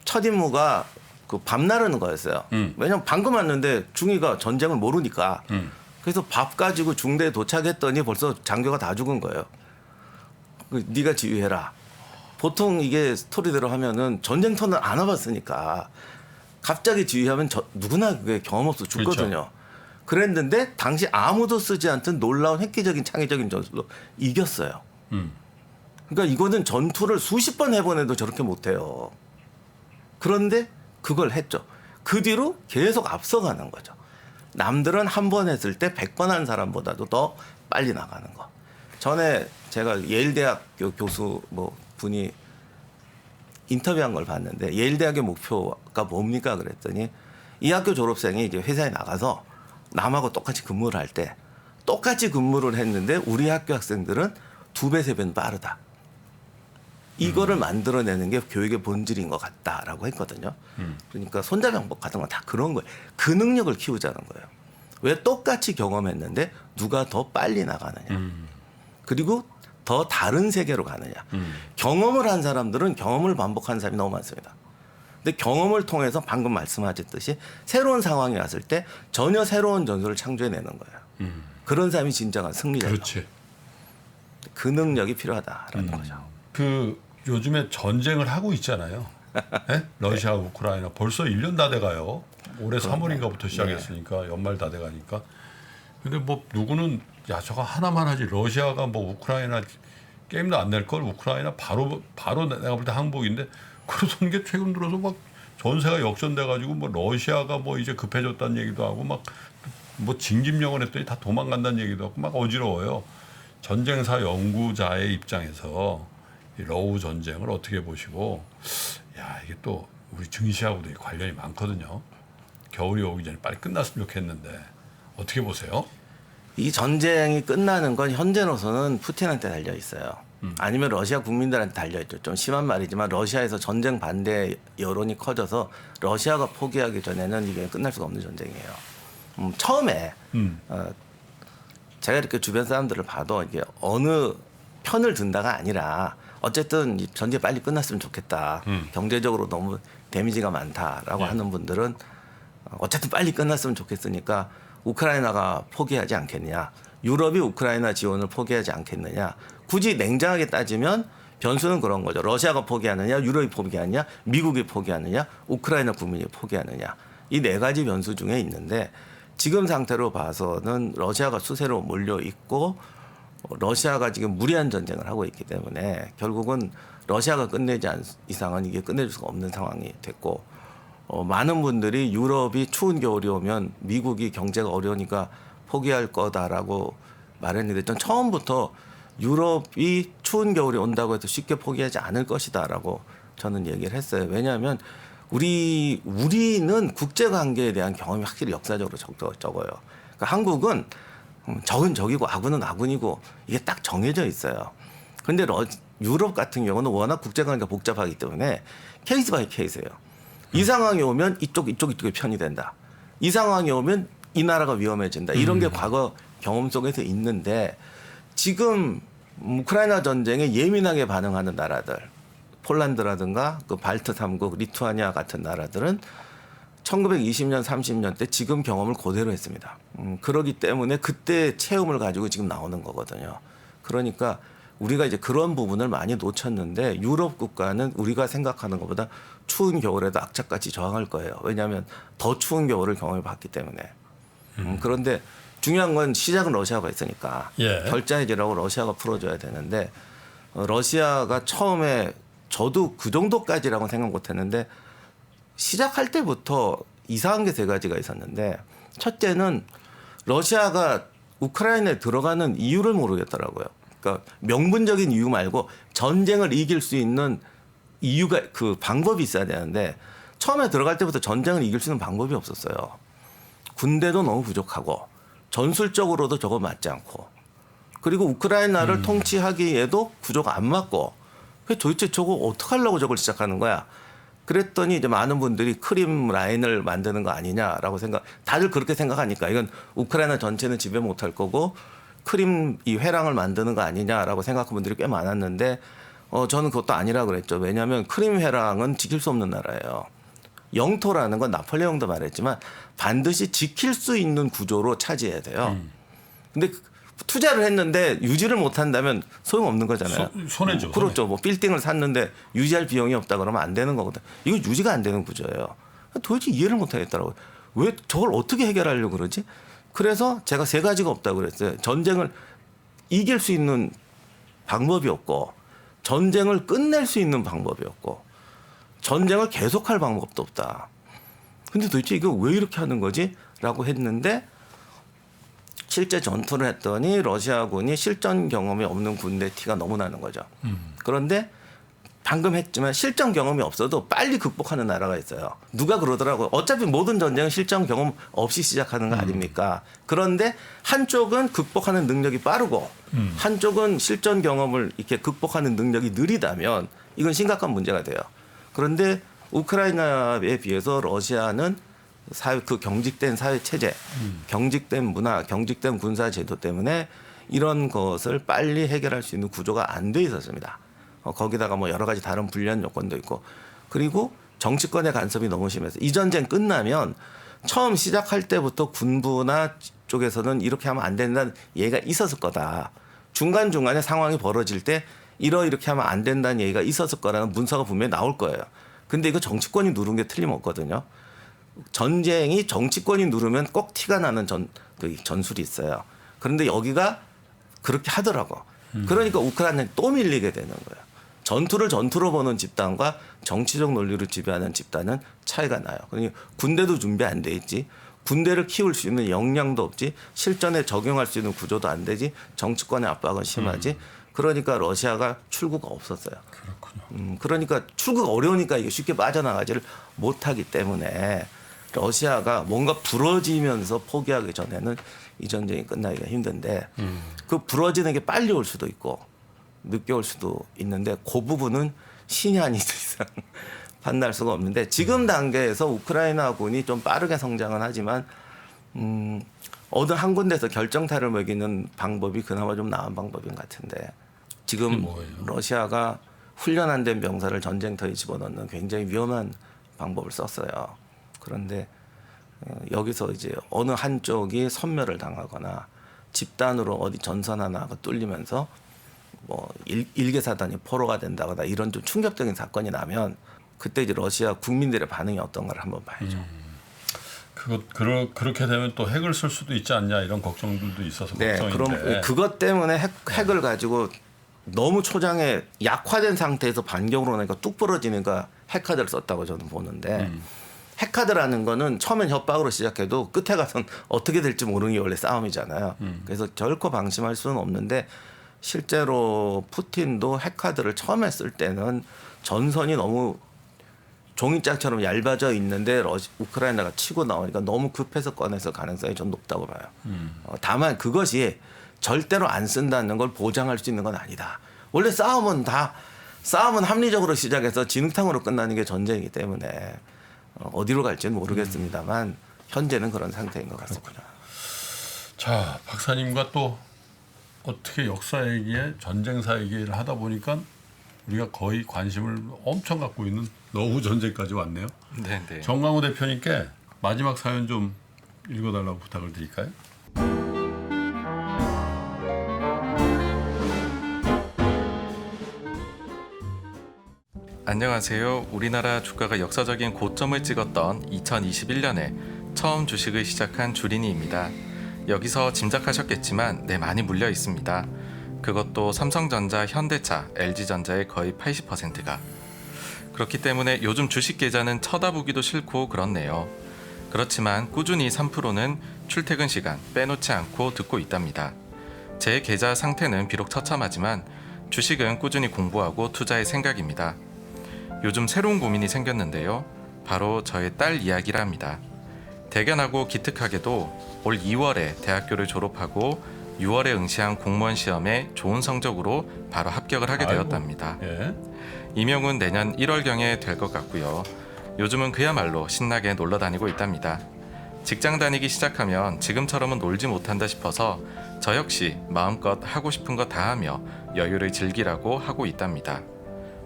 첫 임무가 그 밤 나르는 거였어요. 왜냐면 방금 왔는데 중위가 전쟁을 모르니까. 그래서 밥 가지고 중대에 도착했더니 벌써 장교가 다 죽은 거예요. 네가 지휘해라. 보통 이게 스토리대로 하면은 전쟁터는 안 와봤으니까 갑자기 지휘하면 누구나 그게 경험 없어 죽거든요. 그렇죠. 그랬는데 당시 아무도 쓰지 않던 놀라운 획기적인 창의적인 전술로 이겼어요. 그러니까 이거는 전투를 수십 번 해보내도 저렇게 못해요. 그런데 그걸 했죠. 그 뒤로 계속 앞서가는 거죠. 남들은 한 번 했을 때 100번 한 사람보다도 더 빨리 나가는 거. 전에 제가 예일대학교 교수 뭐 분이 인터뷰한 걸 봤는데 예일대학의 목표가 뭡니까 그랬더니 이 학교 졸업생이 이제 회사에 나가서 남하고 똑같이 근무를 할 때 똑같이 근무를 했는데 우리 학교 학생들은 2배, 3배는 빠르다. 이거를 만들어내는 게 교육의 본질인 것 같다라고 했거든요. 그러니까 손자병법 같은 건 다 그런 거예요. 그 능력을 키우자는 거예요. 왜 똑같이 경험했는데 누가 더 빨리 나가느냐. 그리고 더 다른 세계로 가느냐. 경험을 한 사람들은 경험을 반복하는 사람이 너무 많습니다. 근데 경험을 통해서 방금 말씀하셨듯이 새로운 상황이 왔을 때 전혀 새로운 전술을 창조해내는 거예요. 그런 사람이 진정한 승리자죠. 그렇지. 그 능력이 필요하다라는 거죠. 그 요즘에 전쟁을 하고 있잖아요. 네? 러시아, 우크라이나 벌써 1년 다 돼가요. 올해 3월인가부터 시작했으니까 연말 다 돼가니까. 근데 뭐 누구는 야 저거 하나만 하지 러시아가 뭐 우크라이나 게임도 안 낼 걸 우크라이나 바로 내가 볼 때 항복인데 그러던 게 최근 들어서 막 전세가 역전돼가지고 뭐 러시아가 뭐 이제 급해졌다는 얘기도 하고 막 뭐 징집령을 했더니 다 도망간다는 얘기도 하고 막 어지러워요. 전쟁사 연구자의 입장에서 이 러우 전쟁을 어떻게 보시고 야 이게 또 우리 증시하고도 관련이 많거든요. 겨울이 오기 전에 빨리 끝났으면 좋겠는데 어떻게 보세요? 이 전쟁이 끝나는 건 현재로서는 푸틴한테 달려 있어요. 아니면 러시아 국민들한테 달려 있죠. 좀 심한 말이지만 러시아에서 전쟁 반대 여론이 커져서 러시아가 포기하기 전에는 이게 끝날 수가 없는 전쟁이에요. 처음에 제가 이렇게 주변 사람들을 봐도 이게 어느 편을 든다가 아니라 어쨌든 이 전쟁 빨리 끝났으면 좋겠다. 경제적으로 너무 데미지가 많다라고 하는 분들은 어쨌든 빨리 끝났으면 좋겠으니까 우크라이나가 포기하지 않겠느냐. 유럽이 우크라이나 지원을 포기하지 않겠느냐. 굳이 냉정하게 따지면 변수는 그런 거죠. 러시아가 포기하느냐, 유럽이 포기하느냐, 미국이 포기하느냐, 우크라이나 국민이 포기하느냐. 이 네 가지 변수 중에 있는데 지금 상태로 봐서는 러시아가 수세로 몰려 있고 러시아가 지금 무리한 전쟁을 하고 있기 때문에 결국은 러시아가 끝내지 않은 이상은 이게 끝낼 수가 없는 상황이 됐고 많은 분들이 유럽이 추운 겨울이 오면 미국이 경제가 어려우니까 포기할 거다라고 말했는데 전 처음부터 유럽이 추운 겨울이 온다고 해서 쉽게 포기하지 않을 것이다라고 저는 얘기를 했어요. 왜냐하면 우리는 국제관계에 대한 경험이 확실히 역사적으로 적어요. 그러니까 한국은 적은 적이고 아군은 아군이고 이게 딱 정해져 있어요. 그런데 유럽 같은 경우는 워낙 국제관계가 복잡하기 때문에 케이스 바이 케이스예요. 이 상황이 오면 이쪽의 편이 된다. 이 상황이 오면 이 나라가 위험해진다. 이런 게 과거 경험 속에서 있는데 지금 우크라이나 전쟁에 예민하게 반응하는 나라들 폴란드라든가 그 발트 3국 리투아니아 같은 나라들은 1920년 30년 때 지금 경험을 그대로 했습니다. 그러기 때문에 그때 체험을 가지고 지금 나오는 거거든요. 그러니까 우리가 이제 그런 부분을 많이 놓쳤는데 유럽 국가는 우리가 생각하는 것보다 추운 겨울에도 악착같이 저항할 거예요. 왜냐하면 더 추운 겨울을 경험해 봤기 때문에. 그런데 중요한 건 시작은 러시아가 있으니까 결자해지라고 러시아가 풀어줘야 되는데 러시아가 처음에 저도 그 정도까지라고 생각 못했는데 시작할 때부터 이상한 게 세 가지가 있었는데 첫째는 러시아가 우크라이나에 들어가는 이유를 모르겠더라고요. 그러니까 명분적인 이유 말고 전쟁을 이길 수 있는 이유가 그 방법이 있어야 되는데 처음에 들어갈 때부터 전쟁을 이길 수 있는 방법이 없었어요. 군대도 너무 부족하고 전술적으로도 저거 맞지 않고 그리고 우크라이나를 통치하기에도 구조가 안 맞고 그 도대체 저거 어떡하려고 저걸 시작하는 거야? 그랬더니 이제 많은 분들이 크림 라인을 만드는 거 아니냐라고 다들 그렇게 생각하니까 이건 우크라이나 전체는 지배 못할 거고 크림 이 회랑을 만드는 거 아니냐라고 생각하는 분들이 꽤 많았는데 저는 그것도 아니라 그랬죠. 왜냐하면 크림 회랑은 지킬 수 없는 나라예요. 영토라는 건 나폴레옹도 말했지만 반드시 지킬 수 있는 구조로 차지해야 돼요. 근데 투자를 했는데 유지를 못 한다면 소용없는 거잖아요. 손해죠. 그렇죠. 뭐 빌딩을 샀는데 유지할 비용이 없다 그러면 안 되는 거거든. 이거 유지가 안 되는 구조예요. 도대체 이해를 못 하겠더라고요. 왜 저걸 어떻게 해결하려고 그러지? 그래서 제가 세 가지가 없다고 그랬어요. 전쟁을 이길 수 있는 방법이 없고 전쟁을 끝낼 수 있는 방법이 없고 전쟁을 계속할 방법도 없다. 근데 도대체 이거 왜 이렇게 하는 거지? 라고 했는데 실제 전투를 했더니 러시아군이 실전 경험이 없는 군대 티가 너무 나는 거죠. 그런데 방금 했지만 실전 경험이 없어도 빨리 극복하는 나라가 있어요. 누가 그러더라고요. 어차피 모든 전쟁은 실전 경험 없이 시작하는 거 아닙니까? 그런데 한쪽은 극복하는 능력이 빠르고 한쪽은 실전 경험을 이렇게 극복하는 능력이 느리다면 이건 심각한 문제가 돼요. 그런데 우크라이나에 비해서 러시아는 그 경직된 사회 체제, 경직된 문화, 경직된 군사 제도 때문에 이런 것을 빨리 해결할 수 있는 구조가 안 돼 있었습니다. 거기다가 뭐 여러 가지 다른 불리한 요건도 있고 그리고 정치권의 간섭이 너무 심해서 이 전쟁 끝나면 처음 시작할 때부터 군부나 쪽에서는 이렇게 하면 안 된다는 얘기가 있었을 거다. 중간중간에 상황이 벌어질 때 이렇게 하면 안 된다는 얘기가 있었을 거라는 문서가 분명히 나올 거예요. 근데 이거 정치권이 누른 게 틀림없거든요. 전쟁이 정치권이 누르면 꼭 티가 나는 전술이 있어요. 그런데 여기가 그렇게 하더라고. 그러니까 우크라이나는 또 밀리게 되는 거예요. 전투를 전투로 보는 집단과 정치적 논리로 지배하는 집단은 차이가 나요. 그러니까 군대도 준비 안 돼 있지. 군대를 키울 수 있는 역량도 없지. 실전에 적용할 수 있는 구조도 안 되지. 정치권의 압박은 심하지. 그러니까 러시아가 출구가 없었어요. 그렇군요. 그러니까 출구가 어려우니까 이게 쉽게 빠져나가지를 못하기 때문에 러시아가 뭔가 부러지면서 포기하기 전에는 이 전쟁이 끝나기가 힘든데 그 부러지는 게 빨리 올 수도 있고 늦게 올 수도 있는데 그 부분은 신이 아닌 이상 판단할 수가 없는데 지금 단계에서 우크라이나군이 좀 빠르게 성장은 하지만 어느 한 군데서 결정타를 먹이는 방법이 그나마 좀 나은 방법인 것 같은데 지금 러시아가 훈련 안 된 병사를 전쟁터에 집어넣는 굉장히 위험한 방법을 썼어요. 그런데 여기서 이제 어느 한쪽이 섬멸을 당하거나 집단으로 어디 전선 하나가 뚫리면서 뭐 일개사단이 포로가 된다거나 이런 좀 충격적인 사건이 나면 그때 이제 러시아 국민들의 반응이 어떤가를 한번 봐야죠. 그렇게 되면 또 핵을 쓸 수도 있지 않냐 이런 걱정들도 있어서 네, 걱정인데. 그럼 그것 때문에 핵을 가지고 너무 초장에 약화된 상태에서 반격으로 나니까 뚝 부러지니까 핵카드를 썼다고 저는 보는데 핵카드라는 거는 처음엔 협박으로 시작해도 끝에 가서는 어떻게 될지 모르는 게 원래 싸움이잖아요. 그래서 결코 방심할 수는 없는데 실제로 푸틴도 핵카드를 처음에 쓸 때는 전선이 너무 종이장처럼 얇아져 있는데 우크라이나가 치고 나오니까 너무 급해서 꺼내서 가능성이 좀 높다고 봐요. 다만 그것이 절대로 안 쓴다는 걸 보장할 수 있는 건 아니다. 원래 싸움은 합리적으로 시작해서 진흙탕으로 끝나는 게 전쟁이기 때문에 어디로 갈지는 모르겠습니다만 현재는 그런 상태인 것 같습니다. 자, 박사님과 또 어떻게 역사 얘기에 전쟁사 얘기를 하다 보니까 우리가 거의 관심을 엄청 갖고 있는 너후 전쟁까지 왔네요. 네. 정광호 대표님께 마지막 사연 좀 읽어달라고 부탁을 드릴까요? 안녕하세요. 우리나라 주가가 역사적인 고점을 찍었던 2021년에 처음 주식을 시작한 주린이입니다. 여기서 짐작하셨겠지만 많이 물려 있습니다. 그것도 삼성전자, 현대차, LG전자의 거의 80%가. 그렇기 때문에 요즘 주식 계좌는 쳐다보기도 싫고 그렇네요. 그렇지만 꾸준히 3%는 출퇴근 시간 빼놓지 않고 듣고 있답니다. 제 계좌 상태는 비록 처참하지만 주식은 꾸준히 공부하고 투자할 생각입니다. 요즘 새로운 고민이 생겼는데요. 바로 저의 딸 이야기라 합니다. 대견하고 기특하게도 올 2월에 대학교를 졸업하고 6월에 응시한 공무원 시험에 좋은 성적으로 바로 합격을 하게 아이고. 되었답니다. 예. 임용은 내년 1월경에 될 것 같고요. 요즘은 그야말로 신나게 놀러 다니고 있답니다. 직장 다니기 시작하면 지금처럼은 놀지 못한다 싶어서 저 역시 마음껏 하고 싶은 거 다 하며 여유를 즐기라고 하고 있답니다.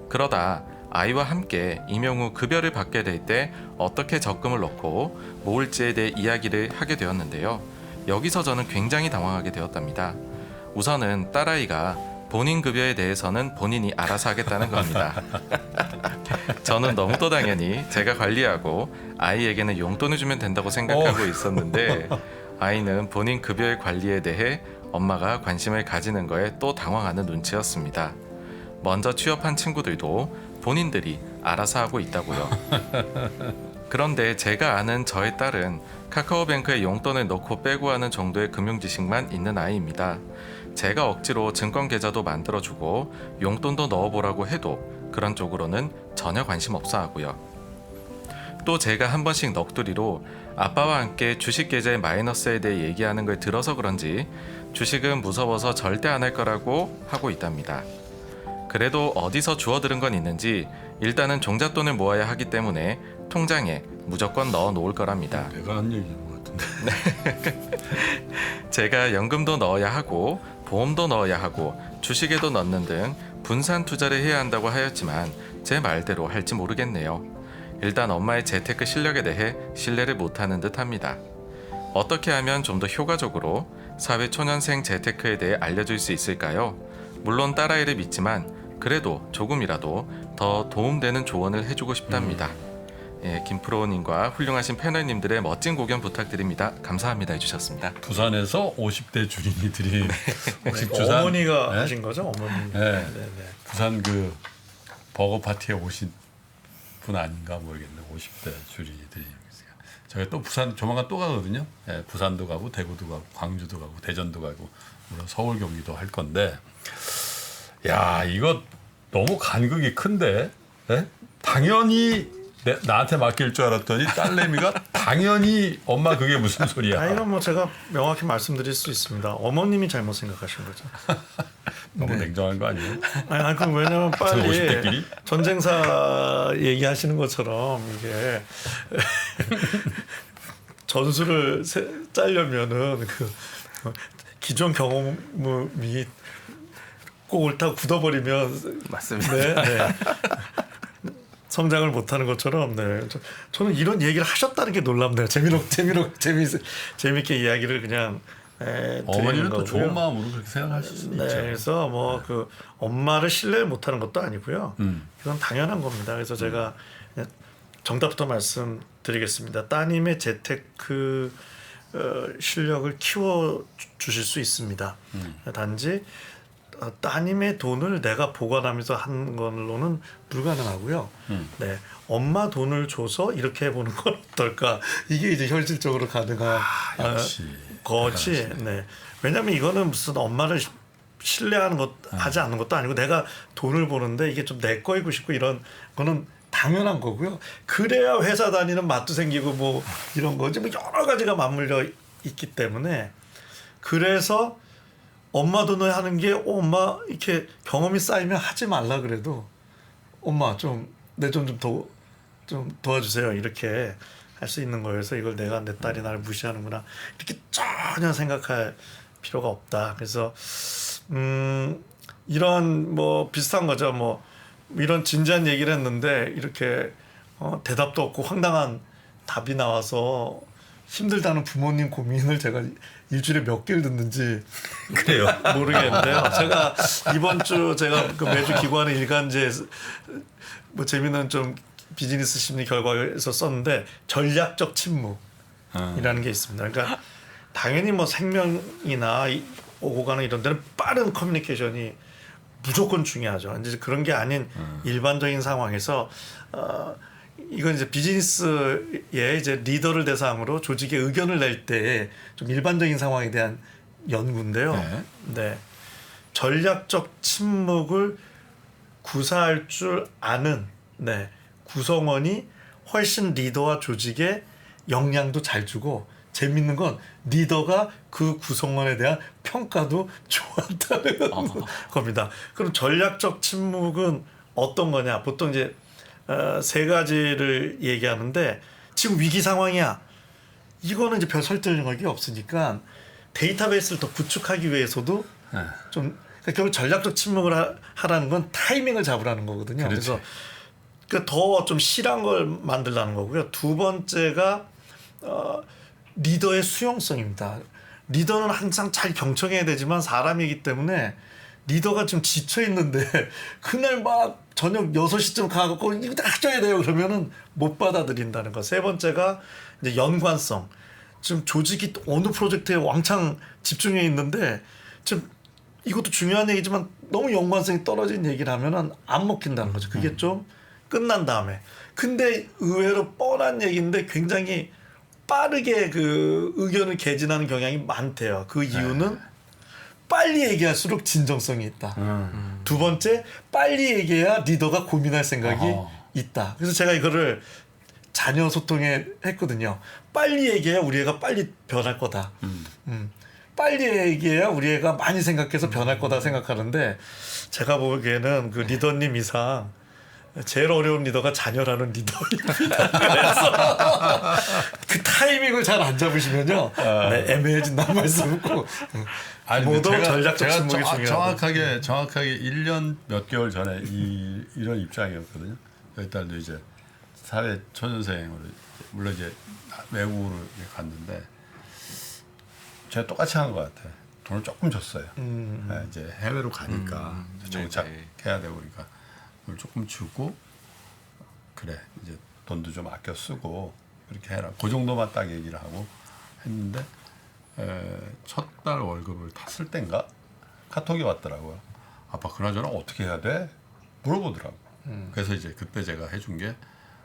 그러다 아이와 함께 임용 후 급여를 받게 될 때 어떻게 적금을 넣고 모을지에 대해 이야기를 하게 되었는데요. 여기서 저는 굉장히 당황하게 되었답니다. 우선은 딸아이가 본인 급여에 대해서는 본인이 알아서 하겠다는 겁니다. 저는 너무도 당연히 제가 관리하고 아이에게는 용돈을 주면 된다고 생각하고 있었는데 아이는 본인 급여의 관리에 대해 엄마가 관심을 가지는 거에 또 당황하는 눈치였습니다. 먼저 취업한 친구들도 본인들이 알아서 하고 있다고요. 그런데 제가 아는 저의 딸은 카카오뱅크에 용돈을 넣고 빼고 하는 정도의 금융 지식만 있는 아이입니다. 제가 억지로 증권 계좌도 만들어주고 용돈도 넣어보라고 해도 그런 쪽으로는 전혀 관심 없어 하고요. 또 제가 한 번씩 넋두리로 아빠와 함께 주식 계좌의 마이너스에 대해 얘기하는 걸 들어서 그런지 주식은 무서워서 절대 안 할 거라고 하고 있답니다. 그래도 어디서 주워들은 건 있는지 일단은 종잣돈을 모아야 하기 때문에 통장에 무조건 넣어 놓을 거랍니다. 내가 한 얘기인 것 같은데. 제가 연금도 넣어야 하고 보험도 넣어야 하고 주식에도 넣는 등 분산 투자를 해야 한다고 하였지만 제 말대로 할지 모르겠네요. 일단 엄마의 재테크 실력에 대해 신뢰를 못하는 듯합니다. 어떻게 하면 좀 더 효과적으로 사회초년생 재테크에 대해 알려줄 수 있을까요? 물론 딸아이를 믿지만 그래도 조금이라도 더 도움되는 조언을 해주고 싶답니다. 예, 김프로님과 훌륭하신 패널님들의 멋진 고견 부탁드립니다. 감사합니다 해주셨습니다. 부산에서 50대 주린이들이 혹시 어머니가 네? 하신 거죠? 어머니. 네. 부산 그 버거 파티에 오신 분 아닌가 모르겠네. 50대 주린이들이. 저희 또 부산 조만간 또 가거든요. 예, 부산도 가고 대구도 가고 광주도 가고 대전도 가고 물론 서울 경기도 할 건데, 야 이거 너무 간극이 큰데. 예? 당연히 나한테 맡길 줄 알았더니 딸내미가 당연히 엄마 그게 무슨 소리야. 아, 이건 뭐 제가 명확히 말씀드릴 수 있습니다. 어머님이 잘못 생각하신 거죠. 너무 냉정한 거 아니에요? 아니, 그럼 왜냐면 빨리 50대끼리? 전쟁사 얘기하시는 것처럼 이게 전술을 짜려면은 그 기존 경험이 꼭 옳다고 굳어버리면 맞습니다. 네, 네. 성장을 못하는 것처럼 네. 저는 이런 얘기를 하셨다는 게 놀랍네요. 재밌게 이야기를 그냥 어머니는 또 거고요. 좋은 마음으로 그렇게 생각하실 수 네, 있죠. 그래서 뭐 그 엄마를 신뢰를 못하는 것도 아니고요. 이건 당연한 겁니다. 그래서 제가 정답부터 말씀드리겠습니다. 따님의 재테크 실력을 키워 주실 수 있습니다. 단지 따님의 돈을 내가 보관하면서 하는 걸로는 불가능하고요. 네, 엄마 돈을 줘서 이렇게 해보는 건 어떨까? 이게 이제 현실적으로 가능한 역시 거지. 네, 왜냐하면 이거는 무슨 엄마를 신뢰하는 것 하지 않는 것도 아니고 내가 돈을 버는데 이게 좀 내 거이고 싶고 이런 거는 당연한 거고요. 그래야 회사 다니는 맛도 생기고 뭐 이런 거지. 뭐 여러 가지가 맞물려 있기 때문에 그래서 엄마 돈을 하는 게 엄마 이렇게 경험이 쌓이면 하지 말라 그래도 엄마 좀 내 돈 좀 도와주세요 이렇게 할 수 있는 거여서 이걸 내가 내 딸이 나를 무시하는구나 이렇게 전혀 생각할 필요가 없다. 그래서 이런 뭐 비슷한 거죠. 뭐 이런 진지한 얘기를 했는데 이렇게 대답도 없고 황당한 답이 나와서 힘들다는 부모님 고민을 제가 일주일에 몇 개를 듣는지 그래요. 모르겠는데요. 제가 이번 주 제가 그 매주 기고하는 일간지에 뭐 재미있는 좀 비즈니스 심리 결과에서 썼는데 전략적 침묵이라는 게 있습니다. 그러니까 당연히 뭐 생명이나 오고 가는 이런 데는 빠른 커뮤니케이션이 무조건 중요하죠. 이제 그런 게 아닌 일반적인 상황에서 이건 이제 비즈니스의 이제 리더를 대상으로 조직의 의견을 낼 때 좀 일반적인 상황에 대한 연구인데요. 네. 전략적 침묵을 구사할 줄 아는 구성원이 훨씬 리더와 조직에 영향도 잘 주고 재밌는 건 리더가 그 구성원에 대한 평가도 좋았다는 겁니다. 그럼 전략적 침묵은 어떤 거냐? 보통 이제 세 가지를 얘기하는데 지금 위기 상황이야. 이거는 이제 별 설득력이 없으니까 데이터베이스를 더 구축하기 위해서도 좀 그러니까 결국 전략적 침묵을 하라는 건 타이밍을 잡으라는 거거든요. 그렇지. 그래서 더 좀 실한 걸 만들라는 거고요. 두 번째가 리더의 수용성입니다. 리더는 항상 잘 경청해야 되지만 사람이기 때문에 리더가 좀 지쳐 있는데 그날 막 저녁 6시쯤 가갖고 이거 다 해줘야 돼요 그러면은 못 받아들인다는 거. 세 번째가 이제 연관성. 지금 조직이 어느 프로젝트에 왕창 집중해 있는데 지금 이것도 중요한 얘기지만 너무 연관성이 떨어진 얘기를 하면은 안 먹힌다는 거죠. 그게 좀 끝난 다음에. 근데 의외로 뻔한 얘기인데 굉장히 빠르게 그 의견을 개진하는 경향이 많대요. 그 이유는 빨리 얘기할수록 진정성이 있다. 두 번째, 빨리 얘기해야 리더가 고민할 생각이 있다. 그래서 제가 이거를 자녀 소통에 했거든요. 빨리 얘기해야 우리 애가 빨리 변할 거다. 빨리 얘기해야 우리 애가 많이 생각해서 변할 거다 생각하는데 제가 보기에는 그 리더님 이상 제일 어려운 리더가 자녀라는 리더입니다. 그래서 그 타이밍을 잘 안 잡으시면요, 네, 애매해진다는 말씀을 꼭. 모두 전략적 침묵이 중요하다. 정확하게 1년 몇 개월 전에 이런 입장이었거든요. 저희 딸도 이제 사회 초년생으로 물론 이제 외국으로 갔는데 제가 똑같이 한 것 같아요. 돈을 조금 줬어요. 네, 이제 해외로 가니까 정착해야 되고 그러니까 돈을 조금 주고 그래 이제 돈도 좀 아껴 쓰고 그렇게 해라. 그 정도만 딱 얘기를 하고 했는데 첫 달 월급을 다 쓸 땐가 카톡이 왔더라고요. 아빠 그나저나 어떻게 해야 돼? 물어보더라고. 그래서 이제 그때 제가 해준 게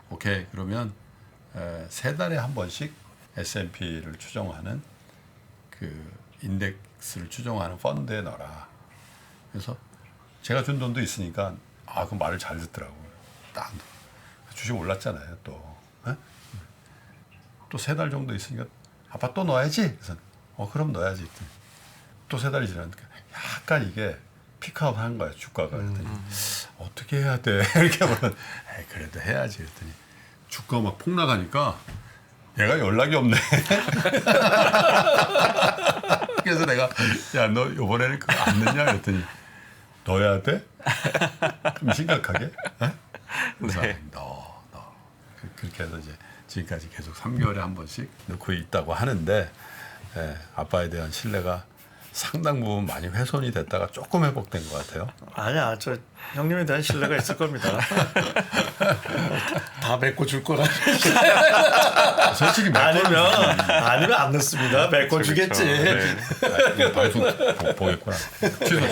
오케이 그러면 3달에 한 번씩 S&P를 추정하는 그 인덱스를 추정하는 펀드에 넣어라. 그래서 제가 준 돈도 있으니까 그 말을 잘 듣더라고요. 딱 주식 올랐잖아요. 또 3달 정도 있으니까 아빠 또 넣어야지. 그래서 그럼 넣어야지. 또 3달이 지나니까 약간 이게 피크아웃 한 거야 주가가. 그랬더니 어떻게 해야 돼? 이렇게 하면 그래도 해야지. 그랬더니 주가 막 폭락하니까 얘가 연락이 없네. 그래서 내가 야 너 이번에는 그거 안 넣냐? 그랬더니 넣어야 돼? 좀 심각하게? 그래서 네. 넣어. 그렇게 해서 이제 지금까지 계속 3개월에 한 번씩 넣고 있다고 하는데 아빠에 대한 신뢰가 상당 부분 많이 훼손이 됐다가 조금 회복된 것 같아요. 아니야, 저 형님에 대한 신뢰가 있을 겁니다. 다 메꿔 줄 거라. 솔직히 아니면 안 넣습니다. 메꿔 주겠지. 네. 방송 보겠구나.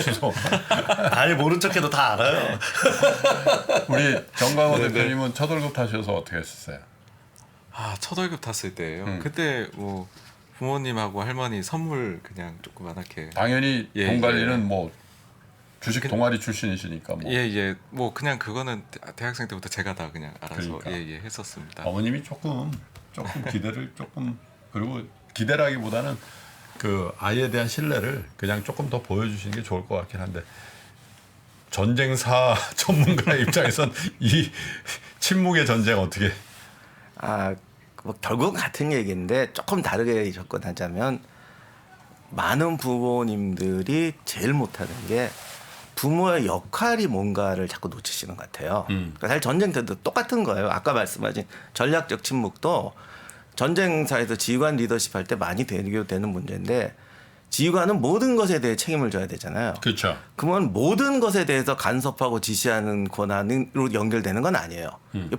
취소. 아니 모른 척해도 다 알아요. 우리 정광호 대표님은 첫 월급 타셔서 어떻게 했었어요? 첫 월급 탔을 때예요. 그때 뭐 부모님하고 할머니 선물 그냥 조그만하게. 당연히 예, 돈 관리는 예. 뭐 주식 동아리 출신이시니까 뭐. 예. 뭐 그냥 그거는 대학생 때부터 제가 다 그냥 알아서 그러니까. 했었습니다. 어머님이 조금 기대를 조금 그리고 기대라기보다는 그 아이에 대한 신뢰를 그냥 조금 더 보여주시는 게 좋을 것 같긴 한데 전쟁사 전문가의 입장에선 이 침묵의 전쟁 어떻게? 뭐 결국 같은 얘기인데 조금 다르게 접근하자면 많은 부모님들이 제일 못하는 게 부모의 역할이 뭔가를 자꾸 놓치시는 것 같아요. 그러니까 사실 전쟁 때도 똑같은 거예요. 아까 말씀하신 전략적 침묵도 전쟁사에서 지휘관 리더십 할 때 많이 되는 문제인데 지휘관은 모든 것에 대해 책임을 져야 되잖아요. 그렇죠. 그러면 모든 것에 대해서 간섭하고 지시하는 권한으로 연결되는 건 아니에요.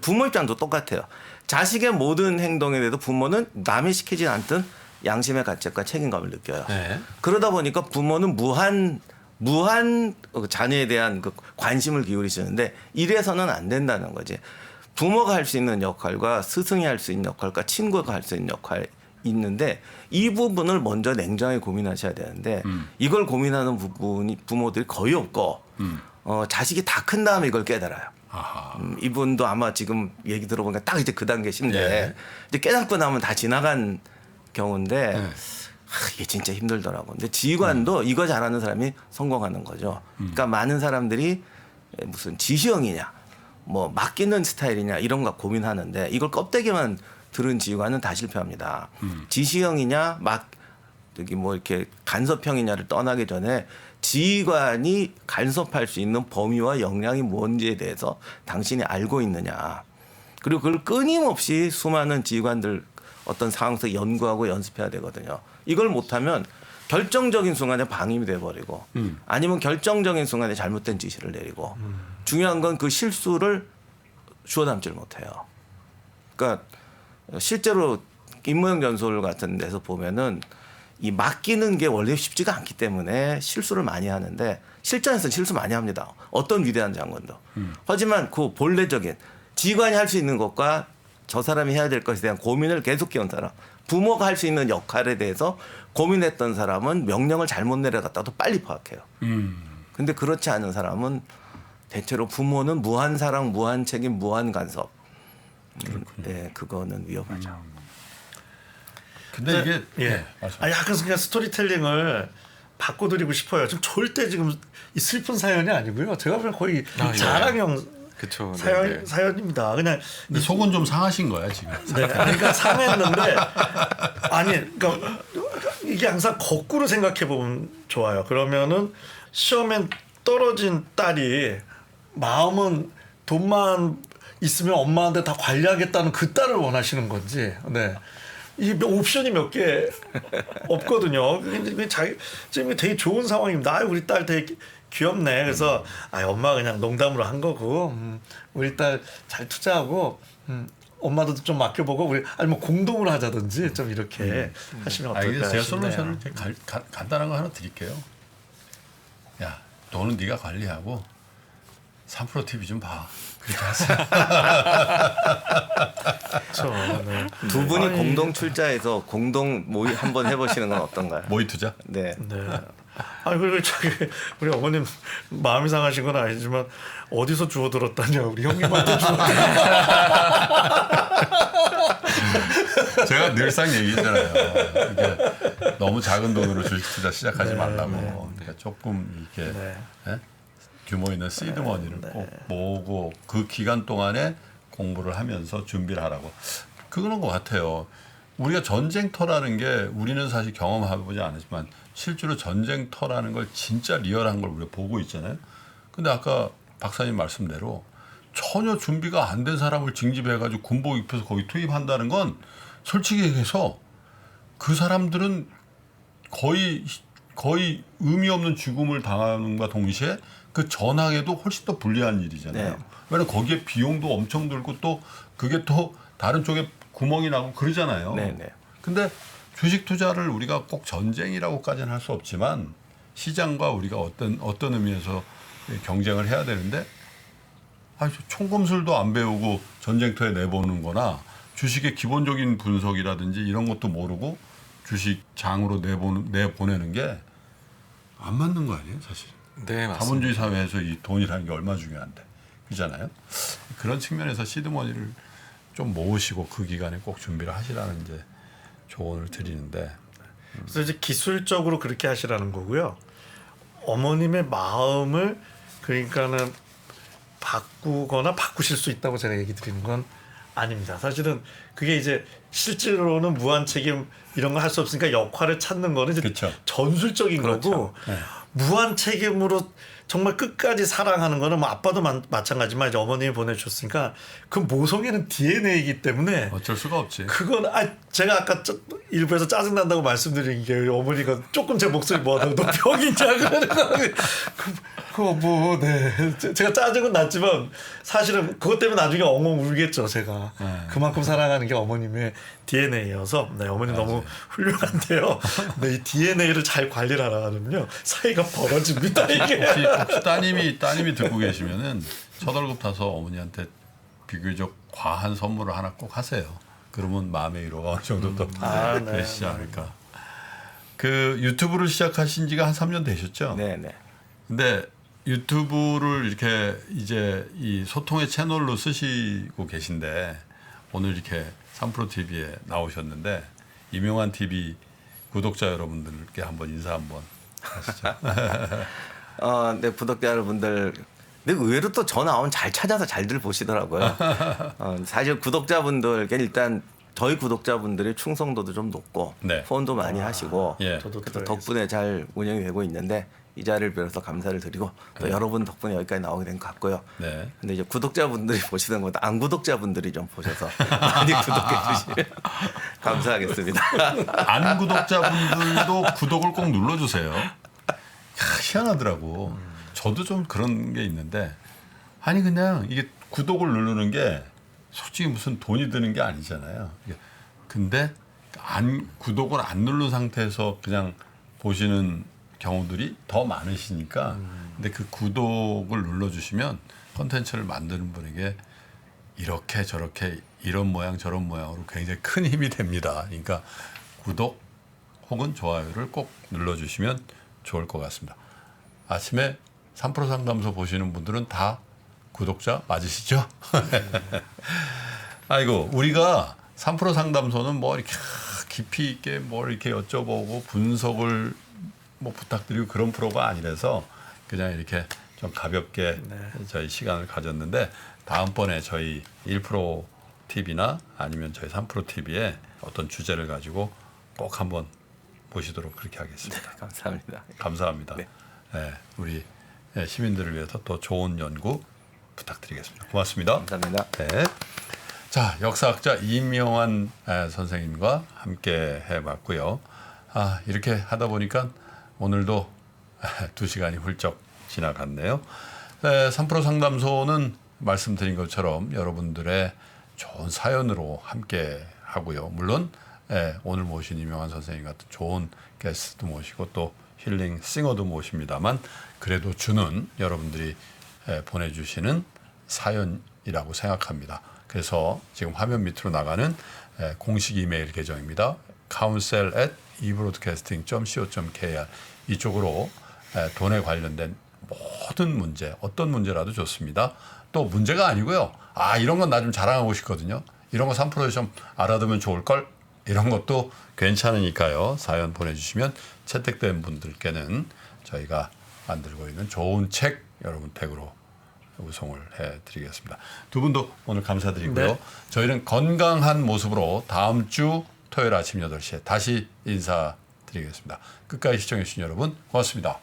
부모 입장도 똑같아요. 자식의 모든 행동에 대해서 부모는 남이 시키지 않든 양심의 가책과 책임감을 느껴요. 네. 그러다 보니까 부모는 무한 자녀에 대한 그 관심을 기울이시는데 이래서는 안 된다는 거지. 부모가 할 수 있는 역할과 스승이 할 수 있는 역할과 친구가 할 수 있는 역할이 있는데 이 부분을 먼저 냉정하게 고민하셔야 되는데 이걸 고민하는 부모들이 거의 없고 자식이 다 큰 다음에 이걸 깨달아요. 이분도 아마 지금 얘기 들어보니까 딱 이제 그 단계신데 예. 이제 깨닫고 나면 다 지나간 경우인데 네. 이게 진짜 힘들더라고. 근데 지휘관도 이거 잘하는 사람이 성공하는 거죠. 그러니까 많은 사람들이 무슨 지시형이냐, 뭐 맡기는 스타일이냐 이런 거 고민하는데 이걸 껍데기만 들은 지휘관은 다 실패합니다. 지시형이냐, 여기 뭐 이렇게 간섭형이냐를 떠나기 전에 지휘관이 간섭할 수 있는 범위와 역량이 뭔지에 대해서 당신이 알고 있느냐. 그리고 그걸 끊임없이 수많은 지휘관들 어떤 상황 속 연구하고 연습해야 되거든요. 이걸 못하면 결정적인 순간에 방임이 돼버리고 아니면 결정적인 순간에 잘못된 지시를 내리고 중요한 건 그 실수를 주워 담지를 못해요. 그러니까 실제로 임무형 전술 같은 데서 보면은 이 맡기는 게 원래 쉽지가 않기 때문에 실수를 많이 하는데 실전에서는 실수 많이 합니다. 어떤 위대한 장군도. 하지만 그 본래적인 지휘관이 할 수 있는 것과 저 사람이 해야 될 것에 대한 고민을 계속 해온 사람, 부모가 할 수 있는 역할에 대해서 고민했던 사람은 명령을 잘못 내려갔다도 빨리 파악해요. 근데 그렇지 않은 사람은 대체로 부모는 무한 사랑, 무한 책임, 무한 간섭. 네, 그거는 위험하죠. 근데 이게 예. 말씀. 아니 약간 그냥 스토리텔링을 바꿔드리고 싶어요. 지금 절대 지금 이 슬픈 사연이 아니고요. 제가 보면 거의 예. 자랑형 그쵸. 사연입니다. 그냥 근데 속은 좀 상하신 거야 지금. 네, 그러니까 상했는데 아니, 그러니까 이게 항상 거꾸로 생각해 보면 좋아요. 그러면은 시험엔 떨어진 딸이 마음은 돈만 있으면 엄마한테 다 관리하겠다는 그 딸을 원하시는 건지, 네. 이 옵션이 몇 개 없거든요. 근데 자기 지금 되게 좋은 상황입니다. 아, 우리 딸 되게 귀엽네. 그래서 아, 엄마 그냥 농담으로 한 거고, 우리 딸 잘 투자하고, 엄마도 좀 맡겨보고 우리 아니 뭐 공동으로 하자든지 좀 이렇게 하시면 어떨까 제가 싶네요. 솔루션을 간단한 거 하나 드릴게요. 야, 너는 네가 관리하고 3프로 TV 좀 봐. 그렇게 하세요. 그렇죠. 네. 두 분이 공동 출자해서 공동 모의 한번 해보시는 건 어떤가요? 모의 투자? 네. 네. 아니 그리고 저기 우리 어머님 마음이 상하신 건 아니지만 어디서 주워 들었다냐 우리 형님한테 주워. 제가 늘상 얘기했잖아요. 이게 너무 작은 돈으로 주식 투자 시작하지 말라고. 그러니까 조금 이렇게 예? 규모 있는 시드 머니를 꼭 모으고 그 기간 동안에 공부를 하면서 준비를 하라고. 그거는 것 같아요. 우리가 전쟁터라는 게 우리는 사실 경험해보지 않았지만 실제로 전쟁터라는 걸 진짜 리얼한 걸 우리가 보고 있잖아요. 근데 아까 박사님 말씀대로 전혀 준비가 안 된 사람을 징집해가지고 군복 입혀서 거기 투입한다는 건 솔직히 얘기해서 그 사람들은 거의 의미 없는 죽음을 당하는과 동시에 그 전황에도 훨씬 더 불리한 일이잖아요. 네. 왜냐면 거기에 비용도 엄청 들고 또 그게 또 다른 쪽에 구멍이 나고 그러잖아요. 네네. 근데 주식 투자를 우리가 꼭 전쟁이라고까지는 할 수 없지만 시장과 우리가 어떤 의미에서 경쟁을 해야 되는데 총검술도 안 배우고 전쟁터에 내보는 거나 주식의 기본적인 분석이라든지 이런 것도 모르고 주식 장으로 내보내는 게 안 맞는 거 아니에요, 사실. 네, 맞습니다. 자본주의 사회에서 이 돈이라는 게 얼마나 중요한데. 그렇잖아요. 그런 측면에서 시드머니를 좀 모으시고 그 기간에 꼭 준비를 하시라는 이제 조언을 드리는데. 그래서 이제 기술적으로 그렇게 하시라는 거고요. 어머님의 마음을 그러니까는 바꾸거나 바꾸실 수 있다고 제가 얘기 드리는 건 아닙니다. 사실은 그게 이제 실제로는 무한 책임 이런 거 할 수 없으니까 역할을 찾는 거는 이제 그렇죠. 전술적인 거고 네. 무한 책임으로 정말 끝까지 사랑하는 거는 뭐 아빠도 마찬가지지만 이제 어머님이 보내주셨으니까 그 모성애는 DNA이기 때문에 어쩔 수가 없지. 그건 제가 아까 일부에서 짜증 난다고 말씀드린 게 어머니가 조금 제 목소리 너 병이냐 그러는 거 그거 네 제가 짜증은 났지만 사실은 그것 때문에 나중에 엉엉 울겠죠 제가 그만큼 사랑하는 게 어머님의 DNA여서 네 어머니 너무 훌륭한데요. 네, 이 DNA를 잘 관리를 하라면요 사이가 벌어집니다 이게. 혹시 따님이 듣고 계시면은 첫 월급 타서 어머니한테 비교적 과한 선물을 하나 꼭 하세요. 그러면 마음의 위로가 어느 정도 또 되시지 않을까. 그 유튜브를 시작하신 지가 한 3년 되셨죠? 네네. 근데 유튜브를 이렇게 이제 이 소통의 채널로 쓰시고 계신데 오늘 이렇게 3프로 TV에 나오셨는데 이명환 TV 구독자 여러분들께 한번 인사 한번 하시죠. 네, 구독자 여러분들. 근데 의외로 또 저 나오면 잘 찾아서 잘들 보시더라고요. 사실 구독자분들께 일단 저희 구독자분들의 충성도도 좀 높고 네. 후원도 많이 하시고 예. 저도 그래서 들어야겠어요. 덕분에 잘 운영이 되고 있는데 이 자리를 빌어서 감사를 드리고 또 여러분 덕분에 여기까지 나오게 된 것 같고요. 네. 근데 이제 구독자분들이 보시는 것보다 안 구독자분들이 좀 보셔서 많이 구독해 주시면 감사하겠습니다. 안 구독자분들도 구독을 꼭 눌러주세요. 희한하더라고. 저도 좀 그런 게 있는데 아니 그냥 이게 구독을 누르는 게 솔직히 무슨 돈이 드는 게 아니잖아요. 근데 구독을 안 누른 상태에서 그냥 보시는 경우들이 더 많으시니까 근데 그 구독을 눌러주시면 컨텐츠를 만드는 분에게 이렇게 저렇게 이런 모양 저런 모양으로 굉장히 큰 힘이 됩니다. 그러니까 구독 혹은 좋아요를 꼭 눌러주시면 좋을 것 같습니다. 아침에 3프로 상담소 보시는 분들은 다 구독자 맞으시죠? 아이고 우리가 3프로 상담소는 뭐 이렇게 깊이 있게 뭘 이렇게 여쭤보고 분석을 뭐 부탁드리고 그런 프로가 아니라서 그냥 이렇게 좀 가볍게 저희 시간을 가졌는데 다음번에 저희 1프로 TV나 아니면 저희 3프로 TV에 어떤 주제를 가지고 꼭 한번 보시도록 그렇게 하겠습니다. 감사합니다. 감사합니다. 네. 네, 우리 시민들을 위해서 또 좋은 연구 부탁드리겠습니다. 고맙습니다. 감사합니다. 네. 자, 역사학자 이명환 선생님과 함께 해봤고요. 이렇게 하다 보니까 오늘도 2시간이 훌쩍 지나갔네요. 3프로 상담소는 말씀드린 것처럼 여러분들의 좋은 사연으로 함께 하고요. 물론 오늘 모신 이명환 선생님 같은 좋은 게스트도 모시고 또 힐링 싱어도 모십니다만 그래도 주는 여러분들이 보내주시는 사연이라고 생각합니다. 그래서 지금 화면 밑으로 나가는 공식 이메일 계정입니다. council@ebroadcasting.co.kr 이쪽으로 돈에 관련된 모든 문제, 어떤 문제라도 좋습니다. 또 문제가 아니고요. 이런 건 나 좀 자랑하고 싶거든요. 이런 거 3%에 좀 알아두면 좋을걸? 이런 것도 괜찮으니까요. 사연 보내주시면 채택된 분들께는 저희가 만들고 있는 좋은 책 여러분 댁으로 우송을 해드리겠습니다. 두 분도 오늘 감사드리고요. 네. 저희는 건강한 모습으로 다음 주 토요일 아침 8시에 다시 인사드리겠습니다. 끝까지 시청해주신 여러분 고맙습니다.